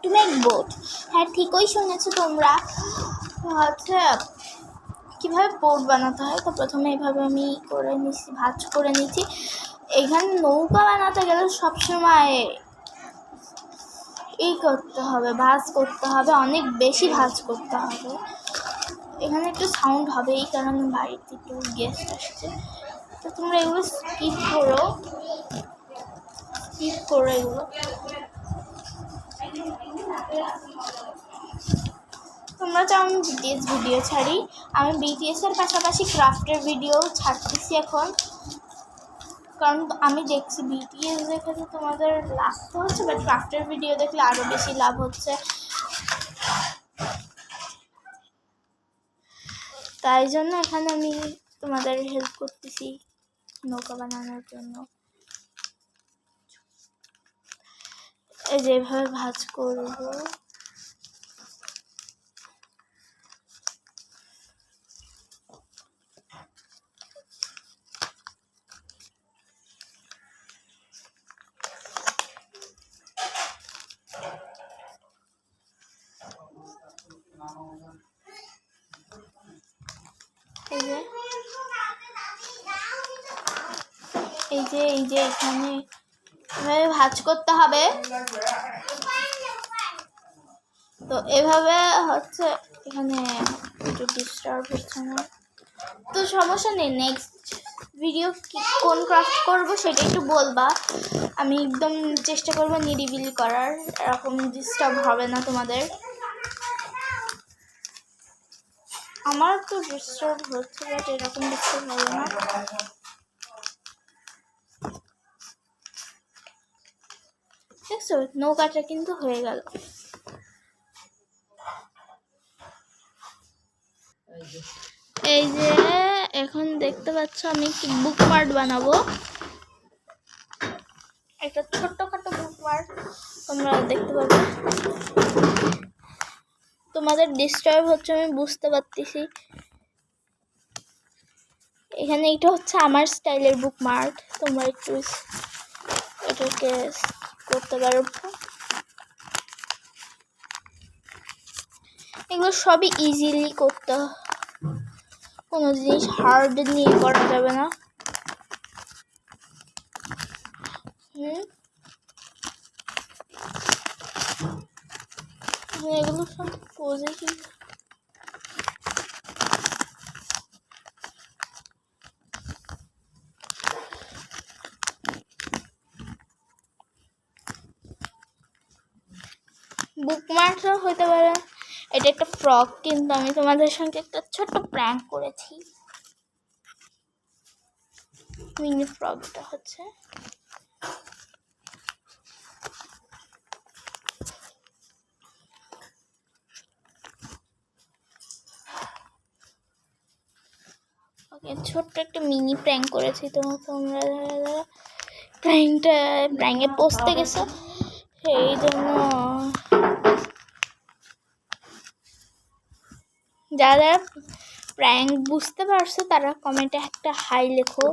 To make boat. হ্যাঁ, ঠিকই শুনেছো তোমরা। হচ্ছে কীভাবে বোট বানাতে হয়, তো প্রথমে এইভাবে আমি করে নিচ্ছি, ভাঁজ করে নিচ্ছি। এখানে নৌকা বানাতে গেলে সবসময় করতে হবে, ভাঁজ করতে হবে, অনেক বেশি ভাঁজ করতে হবে। এখানে একটু সাউন্ড হবে, এই কারণে বাড়িতে একটু গেস্ট আসছে, তো তোমরা এগুলো স্কিপ করো এগুলো। তোমরা চাও আমি বিটিএস ভিডিও ছাড়ি, আমি বিটিএসের পাশাপাশি ক্রাফটের ভিডিও ছাড়তেছি এখন, কারণ আমি দেখছি বিটিএস দেখে তো তোমাদের লাভ তো হচ্ছে, বাট ক্রাফটের ভিডিও দেখলে আরও বেশি লাভ হচ্ছে। তাই জন্য এখানে আমি তোমাদের হেল্প করতেছি নৌকা বানানোর জন্য। এই যে এভাবে ভাঁজ করবো, এই যে এখানে এভাবে ভাঁজ করতে হবে। তো এভাবে হচ্ছে, এখানে একটু ডিস্টার্ব হচ্ছে না, তো সমস্যা নেই। নেক্সট ভিডিও কোন ক্রাফট করব সেটা একটু বলবা, আমি একদম চেষ্টা করবো নিরিবিলি করার, এরকম ডিস্টার্ব হবে না তোমাদের। আমার তো ডিস্টার্ব হচ্ছে, বাট এরকম ডিস্টার্ব হবে না। দেখছো নৌকাটা কিন্তু হয়ে গেল। এই যে এখন দেখতে পাচ্ছ আমি কি বুকমার্ক বানাবো, একটা ছোট্টখাটো বুকমার্ক, তোমরা দেখতে পাবে। তোমাদের ডিস্টার্ব হচ্ছে আমি বুঝতে পারতেছি। এখানে এটা হচ্ছে আমার স্টাইলের বুকমার্ক, তোমরা একটু এটাকে করতে পারো। এগুলো সবই ইজিলি করতে, কোনো জিনিস হার্ড নিয়ে করা যাবে না। এগুলো সব পজিটিভ। বুকমার্কও হতে পারে। এটা একটা ফ্রক, কিন্তু আমি তোমাদের সঙ্গে একটা ছোট্ট প্র্যাঙ্ক করেছি। মিনি ফ্রকটা হচ্ছে ছোট্ট একটা মিনি প্র্যাঙ্ক করেছি। তো তোমরা প্র্যাঙ্কে পৌঁছতে গেছো, সেই জন্য যারা প্র্যাঙ্ক বুঝতে পারছো তারা কমেন্টে একটা হাই লেখো।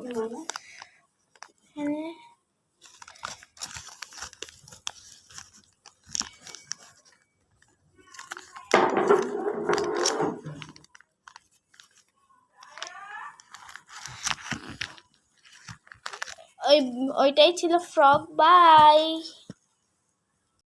ওইটাই ছিল ফ্রক। বাই।